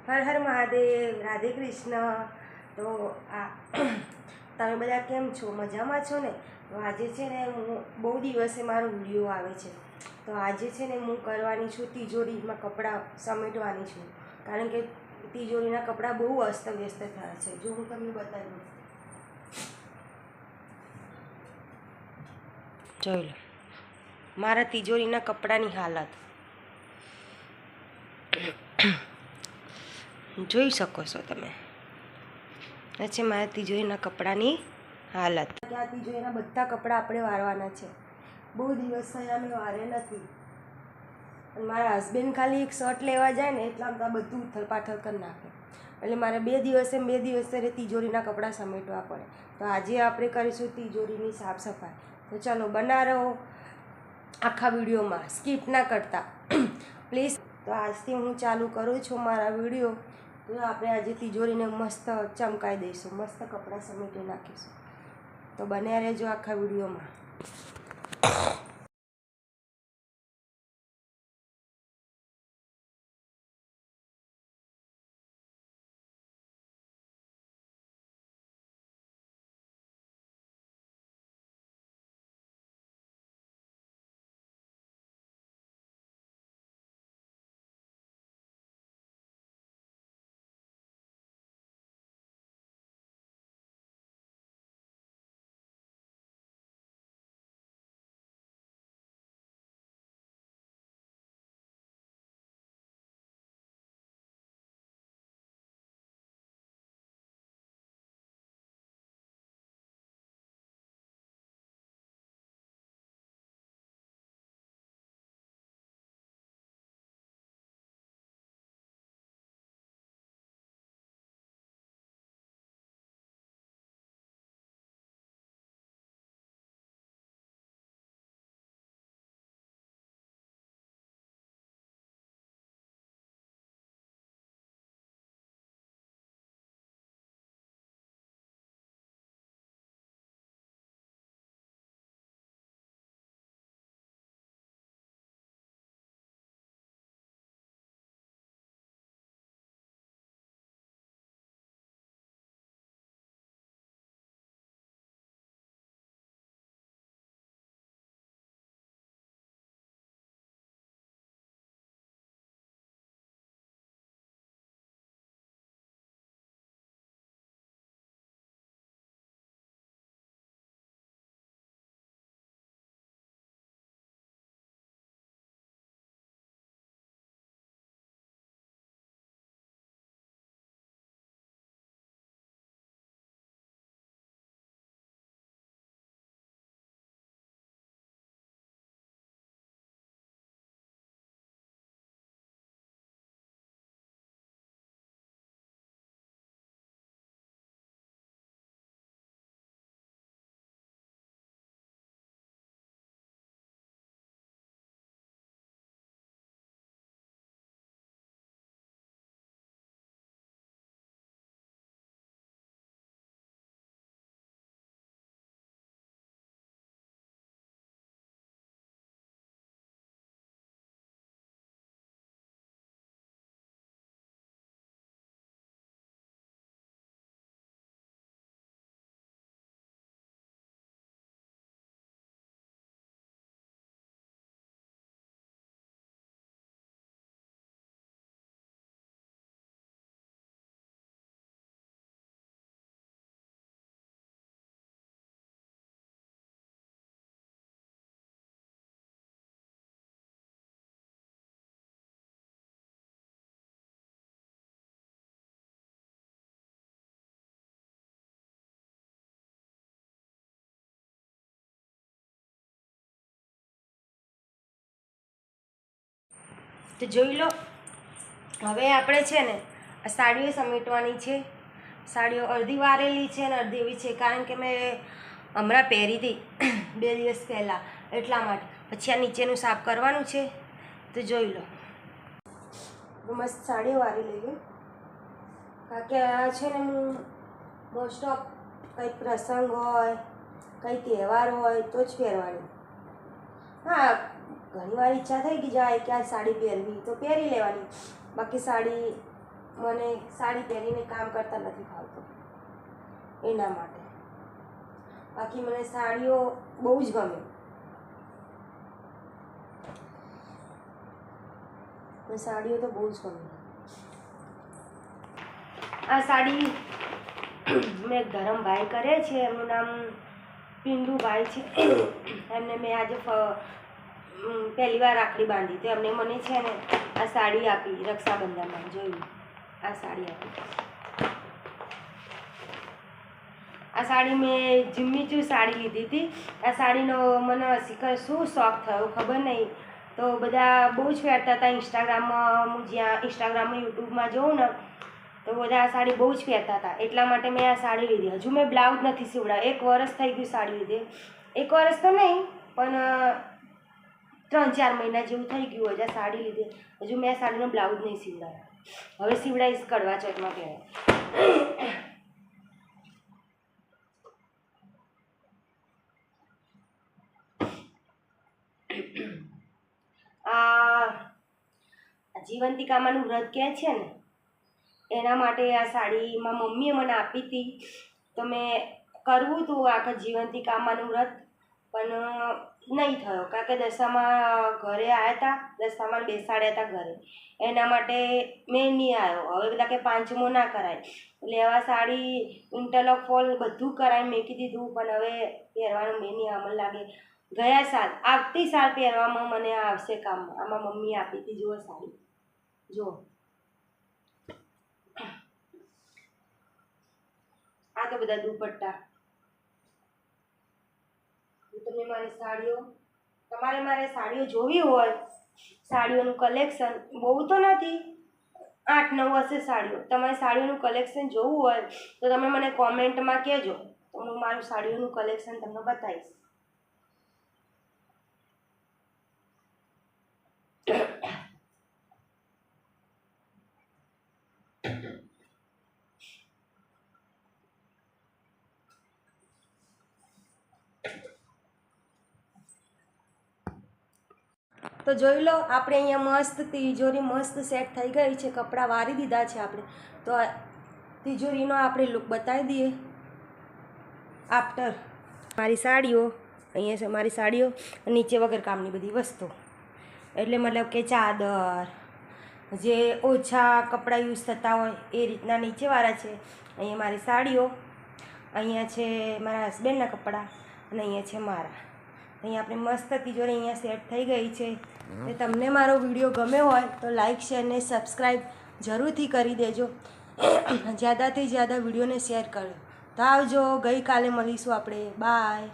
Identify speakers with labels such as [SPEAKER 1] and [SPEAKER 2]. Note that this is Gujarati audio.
[SPEAKER 1] હર હર મહાદેવ, રાધે કૃષ્ણ. તો આ તમે બધા કેમ છો? મજામાં છો ને? તો આજે છે ને હું બહુ દિવસે મારો વિડીયો આવે છે. તો આજે છે ને હું કરવાની છું તિજોરીમાં કપડાં સમેટવાની છું. કારણ કે તિજોરીના કપડાં બહુ અસ્તવ્યસ્ત થયા છે. જો હું તમને બતાવી જોઈ લો મારા તિજોરીના કપડાની હાલત. જોઈ શકો છો તમે. આ છે મારા તિજોરીના કપડાની હાલત. આ તિજોરીના બધા કપડાં આપણે વારવાના છે. બહુ દિવસ થયા મેં વારે નથી. અને મારા હસબન્ડ ખાલી એક શર્ટ લેવા જાય ને એટલા બધા બધું ઉથલપાથલ કરી નાખે. એટલે મારે બે દિવસે તિજોરીના કપડાં સમેટવા પડે. તો આજે આપણે કરીશું તિજોરીની સાફ સફાઈ. તો ચાલો બના રહો આખા વિડીયોમાં, સ્કીપ ના કરતા પ્લીઝ. તો આજથી હું ચાલુ કરું છું મારા વિડીયો. તો આપણે આજે તિજોરીને મસ્ત ચમકાઈ દઈશું, મસ્ત કપડાં સમેટી નાખીશું. તો બન્યા રહેજો આખા વિડીયોમાં. તો જોઈ લો, હવે આપણે છે ને આ સાડીઓ સમેટવાની છે. સાડીઓ અડધી વારેલી છે ને અડધી એવી છે, કારણ કે મેં હમણાં પહેરી હતી 2 દિવસ પહેલાં, એટલા માટે. પછી આ નીચેનું સાફ કરવાનું છે. તો જોઈ લો, મસ્ત સાડી વારી લઈએ. કારણ કે આ છે ને હું મોસ્ટ ઓફ કંઈ પ્રસંગ હોય, કંઈ તહેવાર હોય તો જ પહેરવાની. હા, ઘણી વાર ઈચ્છા થઈ ગઈ જાય કે આ સાડી પહેરવી તો પહેરી લેવાની. બાકી સાડી મને સાડી પહેરીને કામ કરતા નથી ફાવતું, એના માટે. બાકી મને સાડીઓ બહુ જ ગમે. મને સાડીઓ તો બહુ જ ગમે. આ સાડી મેં ધરમભાઈ કરે છે, એમનું નામ પિંડુભાઈ છે. એમને મેં આજે પહેલી વાર રાખડી બાંધી તો એમને મને છે ને આ સાડી આપી રક્ષાબંધનમાં. જોયું, આ સાડી આપી. આ સાડી મેં જીમ્મીચૂ સાડી લીધી હતી. આ સાડીનો મને શિખર શું શોખ થયો ખબર નહીં. તો બધા બહુ જ પહેરતા હતા ઇન્સ્ટાગ્રામમાં. હું જ્યાં ઇન્સ્ટાગ્રામમાં યુટ્યુબમાં જોઉં ને તો બધા આ સાડી બહુ જ પહેરતા હતા, એટલા માટે મેં આ સાડી લીધી. હજુ મેં બ્લાઉઝ નથી સીવડાવ્યું. 1 વર્ષ થઈ ગયું સાડી લીધે. 1 વર્ષ તો નહીં પણ 3-4 મહિના જેવું થઈ ગયું હજી સાડી લીધે. હજુ મેં આ સાડીનો બ્લાઉઝ નહીં સીવડાવ્યો. હવે સીવડાવીશ કડવા ચોથમાં પહેરાય. આ જીવંતિકામાનું વ્રત કહે છે ને, એના માટે આ સાડી મારી મમ્મીએ મને આપી હતી. તો મેં કરવું હતું આખા જીવંતિકામાનું વ્રત, પણ નહીં થયો કારણ કે દશામાં ઘરે આવ્યા હતા, દશામાં બેસાડ્યા હતા ઘરે, એના માટે મેં નહીં આવ્યો. હવે પેલા કે 5મો ના કરાય એટલે આવા સાડી ઇન્ટરલોક ફોલ બધું કરાવી મેકી દીધું, પણ હવે પહેરવાનું મેં નહીં અમલ લાગે. ગયા સાલ આવતી સાલ પહેરવામાં મને આવશે કામમાં. આમાં મમ્મીએ આપી હતી. જુઓ સાડી, જુઓ. આ તો બધા દુપટ્ટા. તમને મારી સાડીઓ, તમારે મારે સાડીઓ જોવી હોય, સાડીઓનું કલેક્શન બહુ તો નથી, 8-9 હશે સાડીઓ. તમારે સાડીઓનું કલેક્શન જોવું હોય તો તમે મને કોમેન્ટમાં કહેજો, તો હું મારું સાડીઓનું કલેક્શન તમને બતાવીશ. તો જોઈ લો, આપણે અહીંયા મસ્ત તિજોરી મસ્ત સેટ થઈ ગઈ છે. કપડાં વારી દીધા છે આપણે. તો તિજોરીનો આપણે લુક બતાવી દઈએ આફ્ટર. મારી સાડીઓ અહીંયા છે, મારી સાડીઓ નીચે વગર કામની બધી વસ્તુ, એટલે મતલબ કે ચાદર, જે ઓછા કપડાં યુઝ થતા હોય એ રીતના નીચેવાળા છે. અહીંયા મારી સાડીઓ, અહીંયા છે મારા હસબન્ડના કપડાં અને અહીંયા છે મારા. અહીંયા આપણે મસ્ત તિજોરી અહીંયા સેટ થઈ ગઈ છે. તો તમને મારો વિડીયો ગમ્યો હોય તો લાઇક, શેર ને સબસ્ક્રાઈબ જરૂરથી કરી દેજો. જ્યાદાથી જ્યાદા વિડીયોને શેર કરો. તો આવજો. ગઈકાલે મળીશું આપણે. બાય.